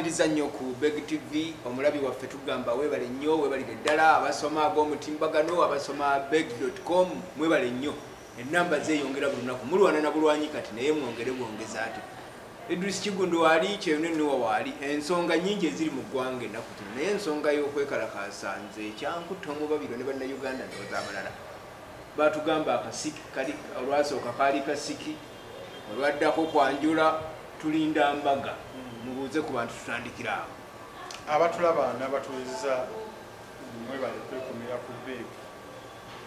tubamaliriza nnyo ku Beg TV omulabi waffe tugamba webale nnyo webalire ddala abasoma ag'omutimbagano abasoma beg.com mwebale nnyo ennamba zeeyongera buli lunaku mulwana na bulwanyi kati naye mwongere bwongeza ate Idris Kigundu wali kyeyonenniwa waali ensonga nnyingi eziri mu ggwanga ennaku zino naye ensonga y'okwekalakaasa nze ekyankutta omubabiro ne bannayuganda ndowooza abalala batugamba akasiki kali olwasooka kaali kasiki olwaddako kwanjula tulinda mbaga mubuuze ku bantu tutandikira awo abatulaba n'abatuweza mwebale kwekomera ku Beg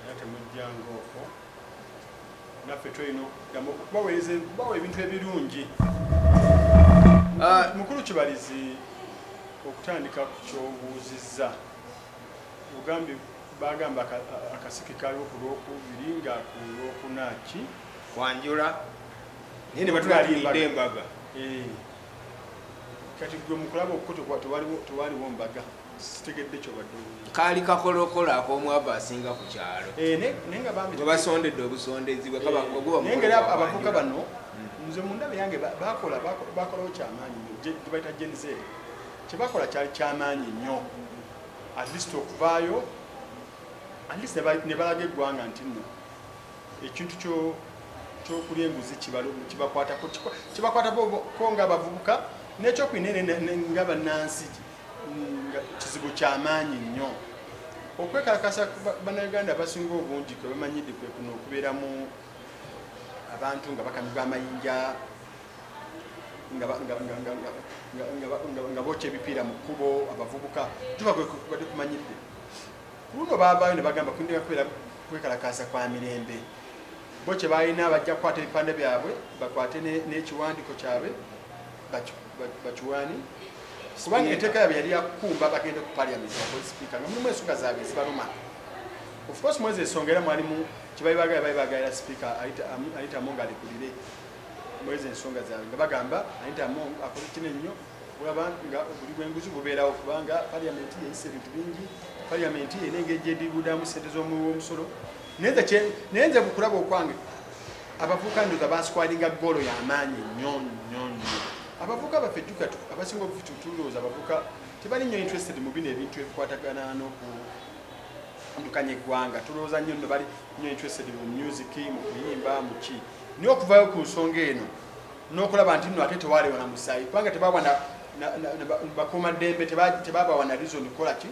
era temujjanga okwo naffe tulina okubawa ebintu ebirungi mukulu Kibalizi okutandika ku kyobuuzizza Bugambi bagamba akasiki kaliwo ku Lwokubiri nga ku Lwokunaaki kwanjula naye ne batulalinda embaga kati gwe mukulaba okuko tewaliwo mbaga sitegedde kyobadde kaali kakolokola ak'omwava asinga ku kyalo nenga bambi basondedde obusondezi naye ngeri abavubuka bano nze mu ndaba yange bakolawo kyamaanyi gye bayita Gen Z kyebakola kyali kyamaanyi nnyo at least okuvaayo at least ne balaga eggwanga nti nno ekintu kyokulya enguzi kibakwatako ng'abavubuka n'ekyokwinene nga bannansi kizibu kyamaanyi nnyo okwekalakasa bannayuganda abasinga obungi kwe bamanyidde kwe kuno okubeeramu abantu nga bakanyuga amayinja nga bokya ebipiira mu kkubo abavubuka tuba badde kumanyidde luno baavaayo ne bagamba kundeka kubeera kwekalakasa kwa mirembe bo kye balina bajja kukwata ebipande byabwe bakwate n'ekiwandiiko kyabwe bakiwaani kubanga enteeka yabwe yali yakumba bagende ku parliament bakole speaker nga mulimu ensonga zaabwe zibaluma of course mwezi ensonga era mwalimu kyebayibagalira speaker ayitamu nga alekulire mwezi ensonga zaabwe nga bagamba ayitamu akole kino ennyo olaba nga buli bwenguzi bubeerawo kubanga parliament yeyisa ebintu bingi parliament erina engeri gyedibudamu sente z'omusolo naye nze bukulaba okwange abavubuka ndoza basikwalinga golo y'amaanyi nnyo abavubuka baffe jjukatu abasinga obufitutulooza abavubuka tebali nnyo interested mu bino ebintu ebikwatagana n'okundukanya eggwanga tulowooza nnyo nno bali nnyo interested mu music mu kuyimba mu ki naye okuvaayo ku nsonga eno n'okulaba nti nno ate tewaalewa na musaayi kubanga tebawa bakuumaddembe tebabawa na reason kukola ki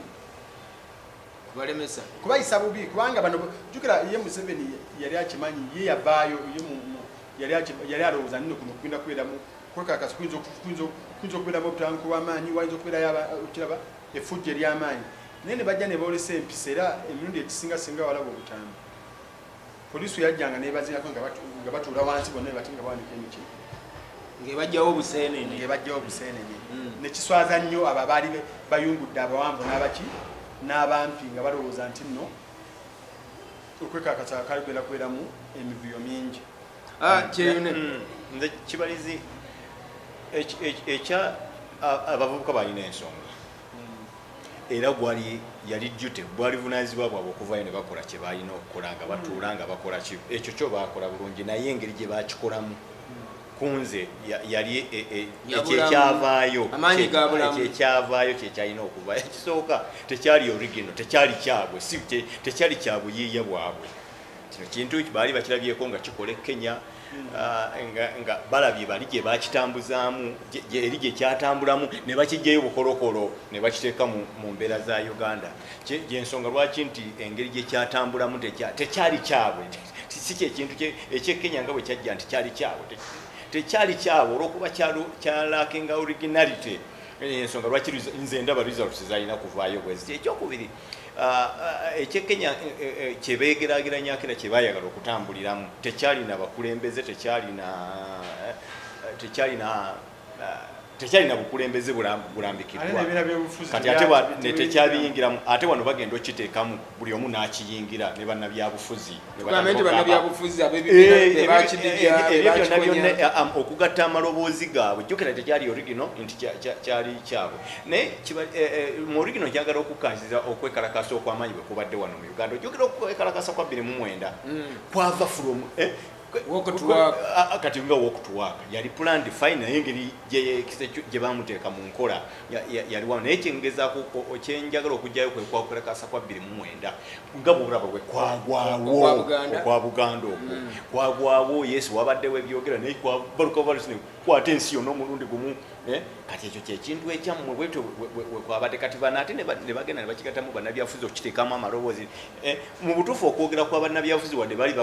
balemesa kubayisa bubi kubanga bano jukira ye Museveni yali akimanyi ye yavaayo yali alowooza nino kuno kugenda kubeeramu kwekakasa kuyinza okubeeramu obutanku bw'amaanyi wayinza okubeera effujjo ery'amaanyi naye ne bajja ne boolesa empisa era emirundi ekisingasinga walaba obutambi poliisi yajjanga nebazirako nga batuula wansi bonna nebati nga bawanika emiki ngebajjawo obuseenene nekiswaza nnyo abo abaali bayungudde abawanvu n'abaki n'abampi nga balowooza nti nno okwekakasa kaligenda kubeeramu emivuyo mingi nze Kibalizi ekya abavubuka balina ensonga era yali jjute bwali bunaanyizibwa bwabwe okuvaayo ne bakola kye balina okukola nga batuula nga bakola ki ekyo kyo baakola bulungi naye engeri gye baakikolamu kunze yali ekyekyavaayo kyekyalina okuvaayo ekisooka tekyali original tekyali kyabwe tekyali kyabuyiiya bwabwe kino kintu baali bakirabyeko nga kikola Kenya nga balabye bali gye bakitambuzaamu eri gye kyatambulamu ne bakijjayo bukolokolo ne bakiteeka mu mbeera za Uganda gyensonga lwaki nti engeri gye kyatambulamu tekyali kyabwe si kyekintu ekyekenya nga bwe kyajja nti kyali kyabwe tekyali kyabwe olw'okuba kyalakinga originality ensonga lwaki nze ndaba results zalina kuvaayo bwezi ekyokubiri ekyekenya kyebegeraageranyako era kyebaayagala okutambuliramu tekyalina bakulembeze tekyalina bukulembeze bulambikirwa kati ate tekyabiyingiramu ate wano bagenda okiteekamu buli omu n'akiyingira ne bannabyabufuzi okugatta amaloboozi gaabwe jjukira tekyali original nti kyali kyabwe naye mu original kyagala okukkaanyiza okwekalakasa okw'amaanyi bwe kubadde wano mu Uganda ojjukira okwekalakasa kwa 2009 kwava from kati nga wokutuwaka yali planned fine naye engeri gye bamuteeka mu nkola yaliwamu naye kyengezaako kyenjagala okujjayo kwe kwakulekasa kwa 2009 nga bwolaba bwe kwagwawo okwa Buganda okwo kwagwawo yesu wabaddewo ebyogera naye baluka kwata ensi yonna omulundi gumu kati ekyo kyekintu ekyammwe bwetyo wekwabadde kati bana ate ne bagenda ne bakigatamu bannabyabufuzi okukiteekamu amaloboozi mu butuufu okwogera kwa bannabyabufuzi wadde bali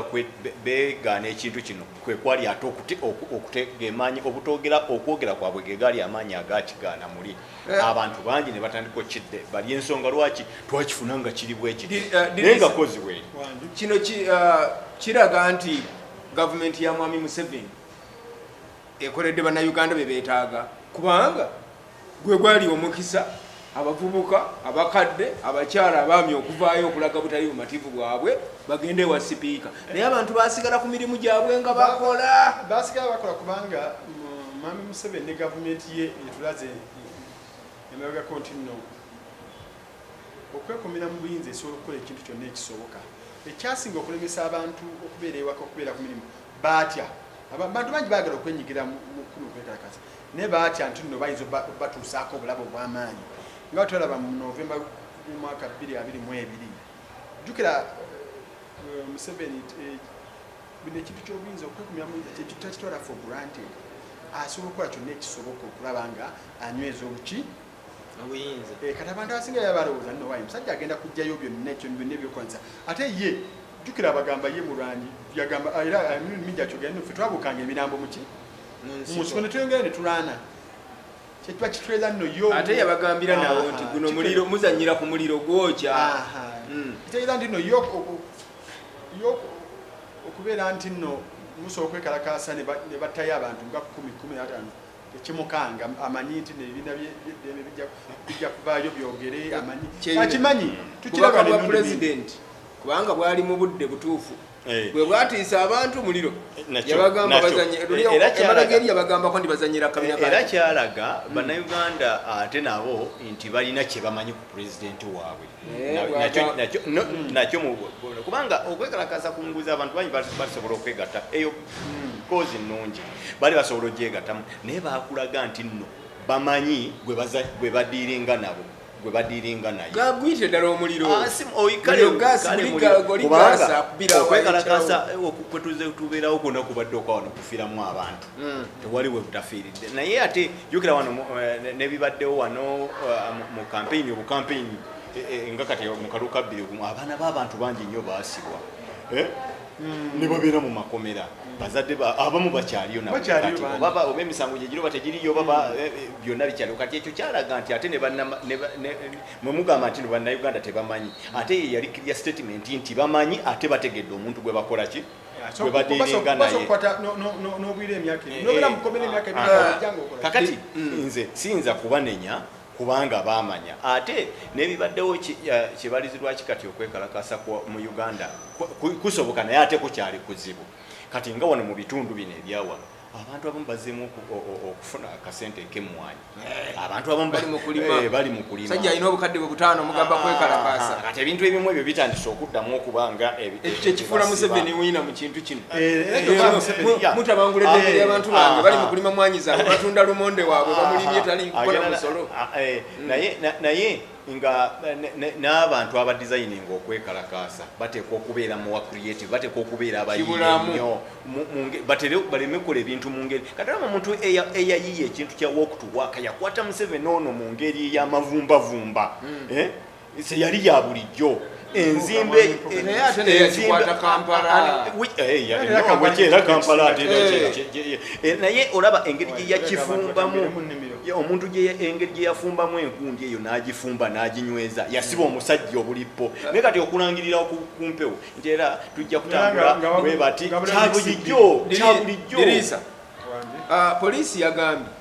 beegaana ekintu kino kwe kwali ate okutegeemaanyi okwogera kwabwe ge gaali amaanyi agakigaana muli abantu bangi ne batandika okidde bali ensonga lwaki twakifuna nga kiri bwe kiti naye nga kozi weeri kino kiraga nti gavumenti ya Mwami Museveni ekoledde bannayuganda be beetaaga kubanga gwe gwali omukisa abavubuka abakadde abakyala abaami okuvaayo okulaga butali bumativu bwabwe bagende wa sipiika naye abantu basigala ku mirimu gyabwe nga basigala bakola kubanga Mwami Museveni ne gavumenti ye etulaze emabegako nti nno okwekomera mu buyinza esobola okukola ekintu kyonna ekisoboka ekyasinga okulemesa abantu okubeera ewaka okubeera ku mirimu baatya abantu bangi baagala okwenyigira mu kuno okwekalakaasa naye baatya nti nno bayinza batuusaako obulabo obw'amaanyi nga twalaba mu Novemba mwaka 2022 jjukira Museveni bino ekintu ky'obuyinza okwekomera mu ekintu takitwala for granted asobola okukola kyonna ekisoboka okulaba nga anyweza obuki obuyinza kati abantu abasinga balowooza nno wayi musajja agenda kujjayo byonna ebyokonza ate ye jjukira abagamba ye mulwanyi yagamba era mingi akyogera ffe twabukanga emirambo muki musiko ne tweyongera ne tulaana kyekiba kitweza nno yo ate yabagambira nabo nti guno muliro muzanyira ku muliro gwokya kitegeeza nti nno yo okubeera nti nno musobola okwekalakaasa ne battayo abantu nga 10-15 ekimukanga amanyi nti nebibiina by'eddembe bijja kuvaayo byogere amanyi akimanyi tukiraba ne pulezidenti kubanga bwali mu budde butuufu bwe bwatiisa abantu muliro yabagamba bazanye emalageri yabagambako ndi bazanyira kabina era kyalaga bannayuganda ate nabo nti balina kye bamanyi ku pulezidenti waabwe nakyo kubanga okwekalakasa ku nguzi abantu bangi basobola okwegatta eyo kozi nnungi bali basobola ogyegattamu naye bakulaga nti nno bamanyi gwe badiiringa nabo gwe badiiringa naye gagwite ddala omuliro okwekalakasa kwetuze tubeerawo kwonna kubadde okwawana kufiiramu abantu tewaliwe butafiiridde naye ate jukira wano nebibaddewo wano mu kampeyini obukampeyini nga kati mu kaluka 2 abaana b'abantu bangi nnyo baasibwa ne babeera mu makomera bazadde abamu bakyaliyo nabo oba emisango gye giro bategiriyo baba byonna bikyaliyo kati ekyo kyalaga nti ate mwe mugamba nti bannayuganda tebamanyi ate ye yali clear statement nti bamanyi ate bategedde omuntu gwe bakola ki gwe badiiringa naye kakati nze siyinza kubanenya kubanga baamanya ate nebibaddewo kibalizirwa kikati okwekalakasa mu Uganda kusoboka naye ate kukyali kuzibu kati nga wano mu bitundu bino ebyawano abantu abamu bazeemu okufuna akasente k'emmwanyi abantu abamu bali mu kulima sajja alina obukadde bwe 5 mugamba kwekalakasa kati ebintu ebimu ebyo bitandise okuddamu okubanga ekyo kifuula Museveni wina mu kintu kino mutabangula eddembe ly'abantu bange bali mu kulima mwanyi zaabwe batunda lumonde waabwe bamulimye tali kukola musolo naye nga n'abantu abadesigninga okwekalakaasa bateekwa okubeera mu creative bateekwa okubeera abayiiya nnyo baleme kukola ebintu mu ngeri katama omuntu eyayiiya ekintu kya walk to work yakwata Museveni ono mu ngeri ey'amavumbavumba yali ya bulijjo enzimbe naye olaba engeri gye yakifumbamu omuntu engeri gye yafumbamu enkundi eyo n'agifumba n'aginyweza yasiba omusajja obulippo naye kati okulangirira kumpewo nti era tujja kutambula bwe bati kyabulijjo poliisi yagambye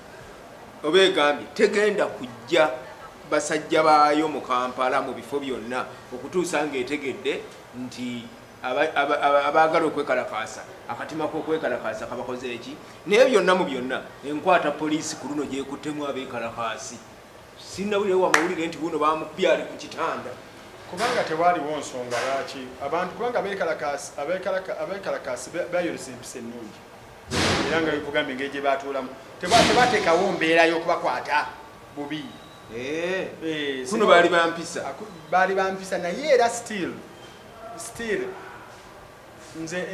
oba egambye tegenda kujja basajja baayo mu Kampala mu bifo byonna okutuusa ng'etegedde nti abaagala okwekalakaasa akatima k'okwekalakaasa kabakoze eki naye byonna mu byonna enkwata poliisi ku luno gyekuttemu abeekalakaasi sinnawulirewo amawulire nti buno bamukubye ali ku kitanda kubanga tewaliwo nsonga lwaki abantu kubanga abekalakasi bayolesa empisa ennungi era nga bikugamba engeri gye batuulamu tebateekawo mbeera y'okubakwata bubi kuno baali bampisa naye era still nze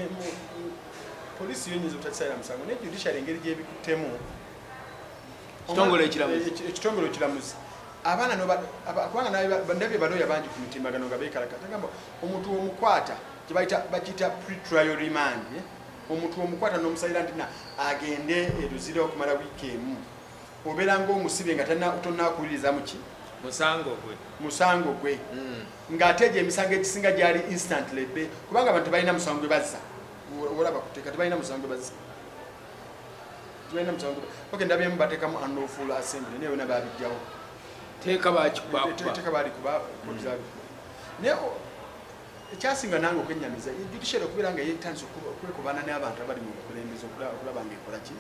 poliisi yonyinza obutakisalira musango naye judiciary engeri gyebikuttemu ekitongole ekiramuzi abaana kubanga ndabye balooya bangi ku mitimbagano nga beekalakata gamba omuntu omukwata bakiyita pre-trial remand omuntu omukwata n'omusalira nti agende eruzira okumala wiiki emu obeera ng'omusibe nga tonnakuwuliriza muki musango gwe ng'ate egyo emisango egisinga gyali instantly kubanga abantu tebalina musango gwe bazza olaba kuteeka tebalina musango gwe bazza ndabyemu bateekamu unlawful assembly naye yona babijjawo teeka balikuba naye ekyasinga nange okwenyamiza judiciary okubeera nga yetandisa okwekubana n'abantu abali mu bukulembeze okulaba nga ekola ki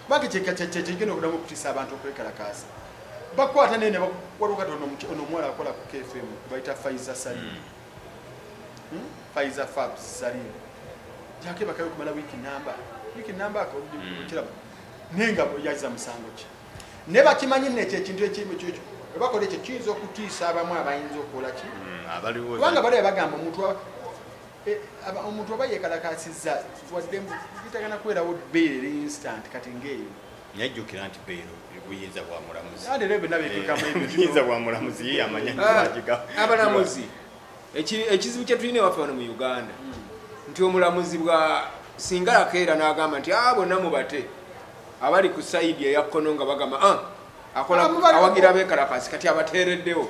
kubanga kyekigenda okudamu okutiisa abantu okwekalakaasa bakwata naye waliwo kati ono omuwala akola ku KFM bayita Faiza Salim Faiza Fabs Salim jake bakayo kumala wiki namba akiraba naye nga yaza musango ki ne bakimanyi nekyo ekintu ekimu kyekyo bakola ekyo kiyinza okutiisa abamu abayinza okukola ki kubanga bali bagamba omuntu aba yekalakasizza wadde bitagana kubeerawo bbeere instant kati ngeeyo najjukira nti bbeero buyinza bwa mulamuzi ate lebe nabekekamu buyinza bwa mulamuzi ye amanya abalamuzi ekizibu kye tulina ewaffe wano mu Uganda nti omulamuzi bwa singa yakeera n'agamba nti bonna mubate abali ku sayidi eya kkono nga bagamba awagira beekalakasi kati abateereddewo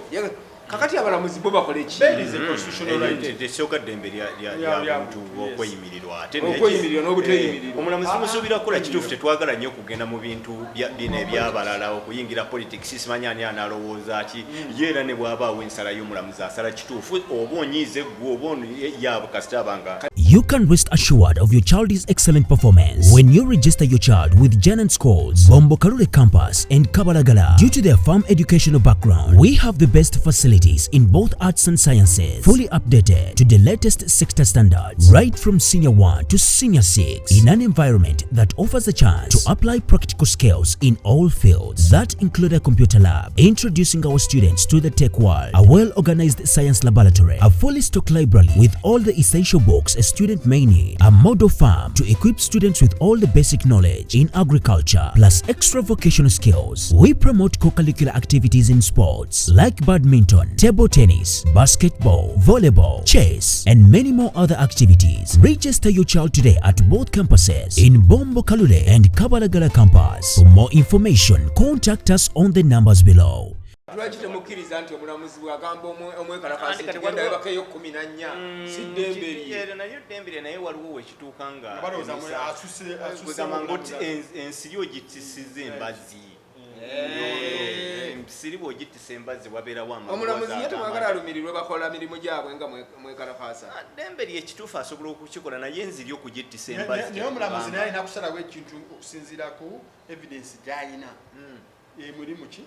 kakati abalamuzi bo bakola ekisooka ddembe lyabantu okweyimirirwa ate n'obuteeyimirirwa omulamuzi musuubira kukola kituufu tetwagala nnyo okugenda mu bintu bino ebyabalala okuyingira politics simanya ani analowooza ki ye era ne bw'abaawo ensala y'omulamuzi asala kituufu oba onyiize ggwe oba yaabo kasita abanga. You can rest assured of your child's excellent performance when you register your child with Janan Schools, Bombo Kalule Campus and Kabalagala. Due to their firm educational background, we have the best facilities in both arts and sciences, fully updated to the latest sector standards, right from Senior 1 to Senior 6, in an environment that offers a chance to apply practical skills in all fields. That include a computer lab, introducing our students to the tech world, a well-organized science laboratory, a fully stocked library with all the essential books a student may need, a model farm to equip students with all the basic knowledge in agriculture, plus extra vocational skills. We promote co-curricular activities in sports like badminton, table tennis, basketball, volleyball, chess, and many more other activities. Register your child today at both campuses in Bombo Kalule and Kabalagala campus. For more information, contact us on the numbers below. Lwaki temukkiriza nti omulamuzi bw'agamba omwekalakasi tugenda webakeyo 14 si ddembe lye nayo ddembe naye waliwo wekituuka nga ensiri ogitisiza embazzi ensiri bw'ogitisa embazzi wabeerawo omulamuzi ye temwagala alumirirwe bakola mirimu gyabwe nga mwekalakasa ddembe lye ekituufu asobola okukikola naye enziri okugitisa embazzi naye omulamuzi naye alina kusalawo ekintu okusinziira ku evidence gy'alina mulimu ki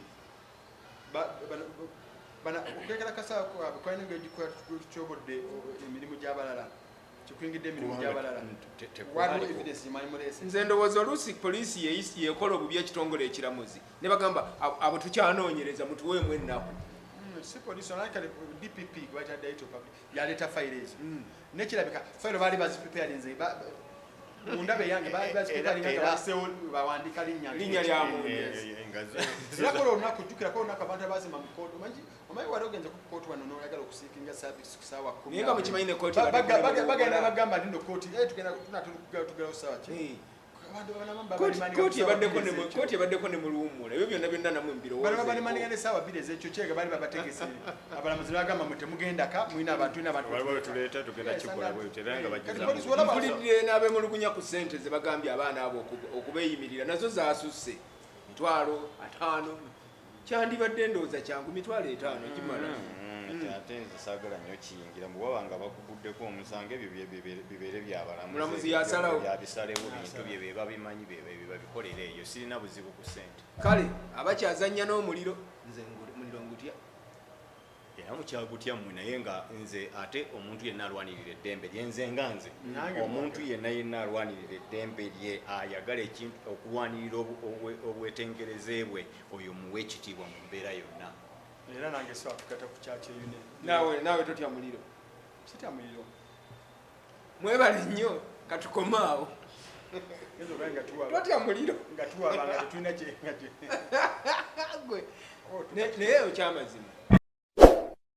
okwekalakasa kwalina ng'egikyobodde emirimu gy'abalala kikwingidde emirimu gy'abalala waliwo evidence gimanyimulese. Nze ndowooza oluusi poliisi yeekola obubi ekitongole ekiramuzi ne bagamba abo tukyanoonyereza mutuweemu ennaku si poliisi onalikale DPP gwebayita Director of Public yaleeta fayiro ezo nekirabika fayiro baali bazipreparinze mundaba eyange baali bazipreparinga basewo bawandiika linnya lya muntu era kola olunaku jjukirako olunaku abantu abazima mu kkooti omanyi wali ogenze ku kkooti wano n'oyagala okusiikinga service ku ssaawa 10 naye nga mukimanyi ne kkooti bagenda bagamba nti no kkooti tugenda tugerawo ssaawa ki kkooti ebaddeko ne muluwummula ebyo byonna byonna namwe mbirowooza balimaninga n'essaawa 2 ez'ekyo kyega baali babategese abalamuzi bagamba mwe temugendaka mulina abantu tuleeta tugenda kikola bwetyo era nga mpulidde n'abemulugunya ku ssente ze bagambye abaana abo okubeeyimirira nazo zaasusse 5,000 kyandibadde ndowooza kyangu 5,500 gimala ate nze saagala nnyo kiyingira mbu baba nga bakuguddeko omusango ebyo bibeere byabalamuzi yasalawo byabisalewo bintu bye beba bimanyi bebabikolera eyo sirina buzibu ku ssente kale abakyazannya n'omuliro nze muliro ngutya era mukyagutya mmwe naye nga nze ate omuntu yenna alwanirira eddembe lye nze nga nze omuntu yenna alwanirira eddembe lye ayagala ekintu okulwanirira obwetengereze bwe oyo muwe ekitiibwa mu mbeera yonna era nange so akukata ku kyakyo yune nawe totya muliro sitya muliro mwebale nnyo katukomaawo totya muliro nga tuwabanga tetulina kyenga naye okyamazima